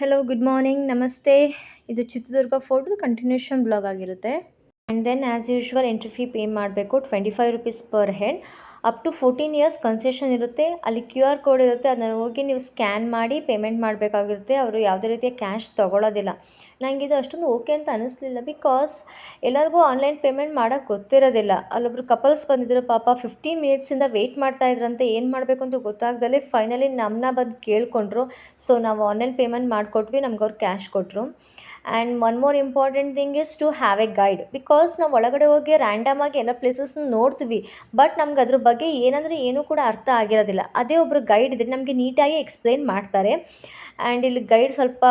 Hello, good morning, ನಮಸ್ತೆ. ಇದು ಚಿತ್ರದುರ್ಗ ಫೋರ್ಟ್‌ದು ಕಂಟಿನ್ಯೂಷನ್ ಬ್ಲಾಗ್ ಆಗಿರುತ್ತೆ. And then as usual entry fee pay ಮಾಡಬೇಕು. 25 rupees per head. Up to 14 years concession ಇರುತ್ತೆ. ಅಲ್ಲಿ QR ಕೋಡ್ ಇರುತ್ತೆ. ಅದನ್ನ ಹೋಗಿ ನೀವು ಸ್ಕ್ಯಾನ್ ಮಾಡಿ ಪೇಮೆಂಟ್ ಮಾಡಬೇಕಾಗಿರುತ್ತೆ. ಅವರು ಯಾವುದೇ ರೀತಿಯ ಕ್ಯಾಶ್ ತೊಗೊಳ್ಳೋದಿಲ್ಲ. ನನಗಿದು ಅಷ್ಟೊಂದು ಓಕೆ ಅಂತ ಅನ್ನಿಸ್ಲಿಲ್ಲ. ಬಿಕಾಸ್ ಎಲ್ಲರಿಗೂ ಆನ್ಲೈನ್ ಪೇಮೆಂಟ್ ಮಾಡೋಕ್ಕೆ ಗೊತ್ತಿರೋದಿಲ್ಲ. ಅಲ್ಲೊಬ್ರು ಕಪಲ್ಸ್ ಬಂದಿದ್ದರು, ಪಾಪ 15 ಮಿನಿಟ್ಸಿಂದ ವೆಯ್ಟ್ ಮಾಡ್ತಾಯಿದ್ರಂತೆ. ಏನು ಮಾಡಬೇಕು ಅಂತ ಗೊತ್ತಾಗ್ದಲೇ ಫೈನಲಿ ನಮ್ಮನ್ನ ಬಂದು ಕೇಳಿಕೊಂಡ್ರು. ಸೊ ನಾವು ಆನ್ಲೈನ್ ಪೇಮೆಂಟ್ ಮಾಡಿಕೊಟ್ವಿ, ನಮ್ಗೆ ಅವ್ರು ಕ್ಯಾಶ್ ಕೊಟ್ಟರು. And one more important thing is to have a guide. Because ನಾವು ಒಳಗಡೆ ಹೋಗಿ ರ್ಯಾಂಡಮಾಗಿ ಎಲ್ಲ ಪ್ಲೇಸಸ್ನ ನೋಡ್ತೀವಿ, ಬಟ್ ನಮ್ಗೆ ಅದ್ರ ಬಗ್ಗೆ ಏನಂದರೆ ಏನೂ ಕೂಡ ಅರ್ಥ ಆಗಿರೋದಿಲ್ಲ. ಅದೇ ಒಬ್ಬರು ಗೈಡ್ ಇದ್ದರೆ ನಮಗೆ ನೀಟಾಗಿ ಎಕ್ಸ್ಪ್ಲೈನ್ ಮಾಡ್ತಾರೆ. ಆ್ಯಂಡ್ ಇಲ್ಲಿ ಗೈಡ್ ಸ್ವಲ್ಪ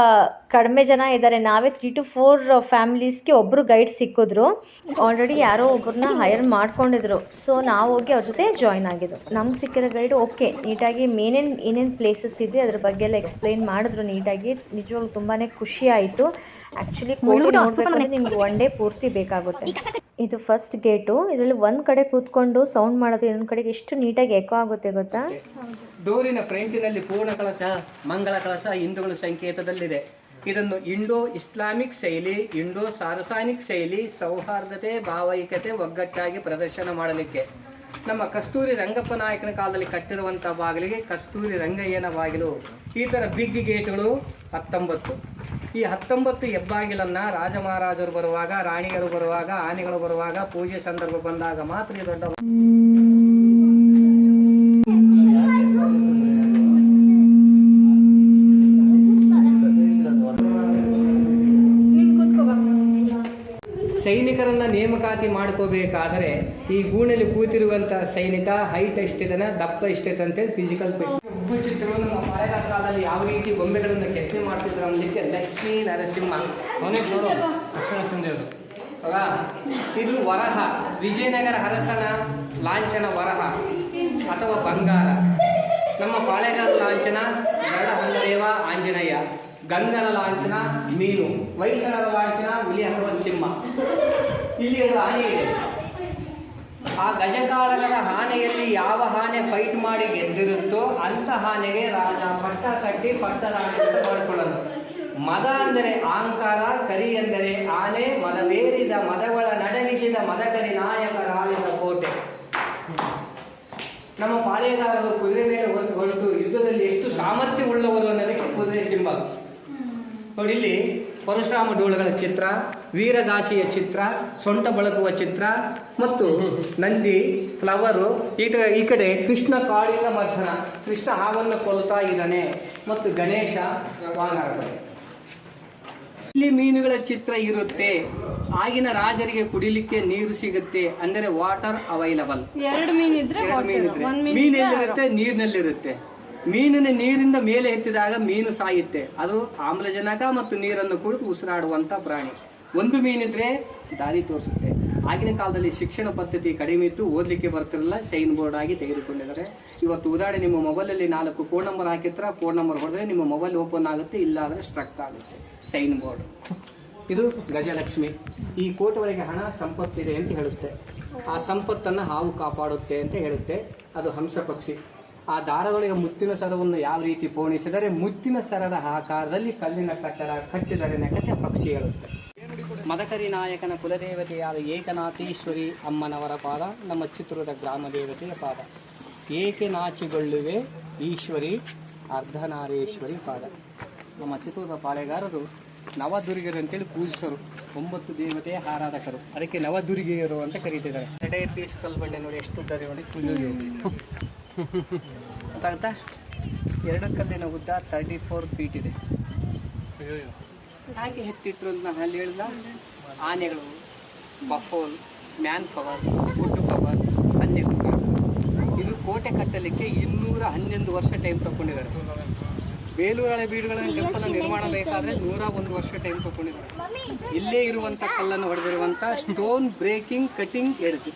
ಕಡಿಮೆ ಜನ ಇದ್ದಾರೆ. ನಾವೇ 3 to 4 ಫ್ಯಾಮಿಲೀಸ್ಗೆ ಒಬ್ಬರು ಗೈಡ್ ಸಿಕ್ಕಿದ್ರು. ಆಲ್ರೆಡಿ ಯಾರೋ ಒಬ್ಬರನ್ನ ಹೈರ್ ಮಾಡ್ಕೊಂಡಿದ್ರು. ಸೊ ನಾವು ಹೋಗಿ ಅವ್ರ ಜೊತೆ ಜಾಯ್ನ್ ಆಗಿದ್ದು. ನಮ್ಗೆ ಸಿಕ್ಕಿರೋ ಗೈಡು ಓಕೆ, ನೀಟಾಗಿ ಏನೇನು ಪ್ಲೇಸಸ್ ಇದೆ ಅದ್ರ ಬಗ್ಗೆ ಎಲ್ಲ ಎಕ್ಸ್ಪ್ಲೈನ್ ಮಾಡಿದ್ರು ನೀಟಾಗಿ. ನಿಜವಾಗ್ಲೂ ತುಂಬಾ ಖುಷಿ ಆಯಿತು. ಆ್ಯಕ್ಚುಲಿ ಕೋಟೆ ನೋಡಬೇಕಂದ್ರೆ ನಿಮ್ಗೆ ಒನ್ ಡೇ ಪೂರ್ತಿ ಬೇಕಾಗುತ್ತೆ. ಇದು ಫಸ್ಟ್ ಗೇಟು. ಇದರಲ್ಲಿ ಒಂದು ಕಡೆ ಕೂತ್ಕೊಂಡು ಸೌಂಡ್ ಮಾಡೋದು, ಇನ್ನೊಂದು ಕಡೆಗೆ ಎಷ್ಟು ನೀಟಾಗಿ ಎಕೋ ಆಗುತ್ತೆ ಗೊತ್ತಾ. ಡೋರಿನ ಫ್ರಂಟಿನಲ್ಲಿ ಪೂರ್ಣ ಕಳಶ, ಮಂಗಳ ಕಳಶ ಹಿಂದೂಗಳ ಸಂಕೇತದಲ್ಲಿದೆ. ಇದನ್ನು ಇಂಡೋ ಇಸ್ಲಾಮಿಕ್ ಶೈಲಿ, ಇಂಡೋ ಸಾರಸಾನಿಕ್ ಶೈಲಿ, ಸೌಹಾರ್ದತೆ, ಭಾವೈಕ್ಯತೆ ಒಗ್ಗಟ್ಟಾಗಿ ಪ್ರದರ್ಶನ ಮಾಡಲಿಕ್ಕೆ ನಮ್ಮ ಕಸ್ತೂರಿ ರಂಗಪ್ಪ ನಾಯಕನ ಕಾಲದಲ್ಲಿ ಕಟ್ಟಿರುವಂಥ ಬಾಗಿಲಿಗೆ ಕಸ್ತೂರಿ ರಂಗಯ್ಯನ ಬಾಗಿಲು. ಈ ಥರ ಬಿಗ್ ಗೇಟ್ಗಳು 19. ಈ 19 ಹೆಬ್ಬಾಗಿಲನ್ನು ರಾಜ ಮಹಾರಾಜರು ಬರುವಾಗ, ರಾಣಿಯರು ಬರುವಾಗ, ಆನೆಗಳು ಬರುವಾಗ, ಪೂಜೆ ಸಂದರ್ಭ ಬಂದಾಗ ಮಾತ್ರ ಈ ದೊಡ್ಡ ಸೈನಿಕರನ್ನ ನೇಮಕಾತಿ ಮಾಡ್ಕೋಬೇಕಾದರೆ ಈ ಗೂಣಲ್ಲಿ ಕೂತಿರುವಂಥ ಸೈನಿಕ ಹೈಟ್ ಎಷ್ಟಿದನ, ದಪ್ಪ ಎಷ್ಟಿದೆ ಅಂತೇಳಿ ಫಿಸಿಕಲ್ ಉಬ್ಬು ಚಿತ್ರವನ್ನು ನಮ್ಮ ಹಳೆಯ ಕಾಲದಲ್ಲಿ ಯಾವ ರೀತಿ ಗೊಂಬೆಗಳನ್ನು ಕೆತ್ತನೆ ಮಾಡ್ತಿದ್ರು ಅನ್ನಲಿಕ್ಕೆ ಲಕ್ಷ್ಮೀ ನರಸಿಂಹ ಲಕ್ಷ್ಮಣಸಿಂಹದೇವರು. ಇದು ವರಹ, ವಿಜಯನಗರ ಅರಸನ ಲಾಂಛನ ವರಹ ಅಥವಾ ಬಂಗಾರ. ನಮ್ಮ ಪಾಳೆಗಾರ ಲಾಂಛನ ಗರುಡ ಹನುಮದೇವ ಆಂಜನೇಯ, ಗಂಗರ ಲಾಂಛನ ಮೀನು, ವೈಷ್ಣವರ ಲಾಂಛನ ಹುಲಿ ಅಥವಾ ಸಿಂಹ. ಇಲ್ಲಿ ಒಂದು ಆನೆ ಇದೆ. ಆ ಗಜಕಾಳಗದ ಆನೆಯಲ್ಲಿ ಯಾವ ಆನೆ ಫೈಟ್ ಮಾಡಿ ಗೆದ್ದಿರುತ್ತೋ ಅಂಥ ಆನೆಗೆ ರಾಜ ಪಟ್ಟ ಕಟ್ಟಿ ಪಟ್ಟರಾಣಿ ಅಂತ ಮಾಡಿಕೊಳ್ಳೋದು. ಮದ ಅಂದರೆ ಅಹಂಕಾರ, ಕರಿ ಎಂದರೆ ಆನೆ, ಮದವೇರಿದ ಮದಗಳ ನಡಗಿಸಿದ ಮದಗರಿ ನಾಯಕರ ಆಳಿದ ಕೋಟೆ. ನಮ್ಮ ಪಾಳೆಗಾರರು ಕುದುರೆ ಮೇಲೆ ಹೊರಟು ಯುದ್ಧದಲ್ಲಿ ಎಷ್ಟು ಸಾಮರ್ಥ್ಯ ಉಳ್ಳವರು ಅನ್ನೋದಕ್ಕೆ ಕುದುರೆ ಸಿಂಬಲ್. ನೋಡಿ, ಇಲ್ಲಿ ಪರಶುರಾಮ ಡೋಳುಗಳ ಚಿತ್ರ, ವೀರಗಾಶಿಯ ಚಿತ್ರ, ಸೊಂಟ ಬಳಕುವ ಚಿತ್ರ ಮತ್ತು ನಂದಿ ಫ್ಲವರು. ಈ ಕಡೆ ಕೃಷ್ಣ ಕಾಳಿಂಗ ಮರ್ಧನ, ಕೃಷ್ಣ ಹಾವನ್ನು ಕೊಲ್ತಾ ಇದ್ದಾನೆ, ಮತ್ತು ಗಣೇಶ ವಾನರಗಳು. ಇಲ್ಲಿ ಮೀನುಗಳ ಚಿತ್ರ ಇರುತ್ತೆ. ಆಗಿನ ರಾಜರಿಗೆ ಕುಡಿಲಿಕ್ಕೆ ನೀರು ಸಿಗುತ್ತೆ, ಅಂದರೆ ವಾಟರ್ ಅವೈಲಬಲ್. ಮೀನೆಲ್ಲಿರುತ್ತೆ? ನೀರಿನಲ್ಲಿರುತ್ತೆ. ನೀರಿನಿಂದ ಮೇಲೆ ಎತ್ತಿದಾಗ ಮೀನು ಸಾಯುತ್ತೆ. ಅದು ಆಮ್ಲಜನಕ ಮತ್ತು ನೀರನ್ನು ಕುಡಿದು ಉಸಿರಾಡುವಂಥ ಪ್ರಾಣಿ. ಒಂದು ಮೀನಿದ್ರೆ ದಾರಿ ತೋರಿಸುತ್ತೆ. ಆಗಿನ ಕಾಲದಲ್ಲಿ ಶಿಕ್ಷಣ ಪದ್ಧತಿ ಕಡಿಮೆ ಇತ್ತು, ಓದಲಿಕ್ಕೆ ಬರ್ತಿರಲಿಲ್ಲ, ಸೈನ್ ಬೋರ್ಡ್ ಆಗಿ ತೆಗೆದುಕೊಂಡಿದ್ದಾರೆ. ಇವತ್ತು ಉದಾಹರಣೆ, ನಿಮ್ಮ ಮೊಬೈಲಲ್ಲಿ 4 ಕೋಡ್ ನಂಬರ್ ಹಾಕಿದ್ರೆ ಕೋಡ್ ನಂಬರ್ ಹೊಡೆದ್ರೆ ನಿಮ್ಮ ಮೊಬೈಲ್ ಓಪನ್ ಆಗುತ್ತೆ, ಇಲ್ಲ ಅಂದರೆ ಸ್ಟ್ರಕ್ ಆಗುತ್ತೆ. Sign board. ಇದು ಗಜಲಕ್ಷ್ಮಿ. ಈ ಕೋಟೆ ಒಳಗೆ ಹಣ ಸಂಪತ್ತಿದೆ ಅಂತ ಹೇಳುತ್ತೆ. ಆ ಸಂಪತ್ತನ್ನು ಹಾವು ಕಾಪಾಡುತ್ತೆ ಅಂತ ಹೇಳುತ್ತೆ. ಅದು ಹಂಸ ಪಕ್ಷಿ. ಆ ದಾರಗಳಿಗೆ ಮುತ್ತಿನ ಸರವನ್ನು ಯಾವ ರೀತಿ ಪೋಣಿಸಿದರೆ ಮುತ್ತಿನ ಸರದ ಆಕಾರದಲ್ಲಿ ಕಲ್ಲಿನ ಕಟ್ಟಡ ಕಟ್ಟಿದರೆ ಕಥೆ ಪಕ್ಷಿ ಹೇಳುತ್ತೆ. ಮದಕರಿ ನಾಯಕನ ಕುಲದೇವತೆಯಾದ ಏಕನಾಥೇಶ್ವರಿ ಅಮ್ಮನವರ ಪಾದ ನಮ್ಮ ಚಿತ್ರದ ಗ್ರಾಮ ದೇವತೆಯ ಪಾದ. ಏಕೆ ನಾಚಿಗೊಳ್ಳುವೆ ಈಶ್ವರಿ ಅರ್ಧನಾರೇಶ್ವರಿ ಪಾದ. ನಮ್ಮ ಚಿತ್ರದ ಪಾಳೆಗಾರರು ನವದುರ್ಗೆಯರು ಅಂತೇಳಿ ಪೂಜಿಸರು. 9 ದೇವತೆಯ ಆರಾಧಕರು, ಅದಕ್ಕೆ ನವದುರ್ಗೆಯರು ಅಂತ ಕರೀತಿದ್ದಾರೆ. 2 ಪೀಸ್ ಕಲ್ಬಂಡೆ ನೋಡಿ ಎಷ್ಟು ಉದ್ದ ನೋಡಿ, ಗೊತ್ತಾಗುತ್ತಾ? 2 ಕಲ್ಲಿನ ಉದ್ದ 34 ಫೀಟ್ ಇದೆ. ಹಾಗೆ ಎತ್ತಿಟ್ರು ಅಂತ ನಾನು ಅಲ್ಲಿ ಹೇಳ್ದ. ಆನೆಗಳು, ಬಫೋಲ್, ಮ್ಯಾನ್ ಪವರ್, ಫುಡ್ ಪವರ್, ಸನ್ನೆ ಕುಕ್ಕ. ಇದು ಕೋಟೆ ಕಟ್ಟಲಿಕ್ಕೆ 211 ವರ್ಷ ಟೈಮ್ ತಗೊಂಡಿದ್ದಾರೆ. ಬೇಲೂರು ಹಳೆಬೀಡುಗಳನ್ನು ಟೆಂಪಲ್ ನಿರ್ಮಾಣ ಬೇಕಾದರೆ 101 ವರ್ಷ ಟೈಮ್ ತಗೊಂಡಿದ್ದಾರೆ. ಇಲ್ಲೇ ಇರುವಂಥ ಕಲ್ಲನ್ನು ಹೊಡೆದಿರುವಂಥ ಸ್ಟೋನ್ ಬ್ರೇಕಿಂಗ್ ಕಟಿಂಗ್ ಎಡ್ಜ್.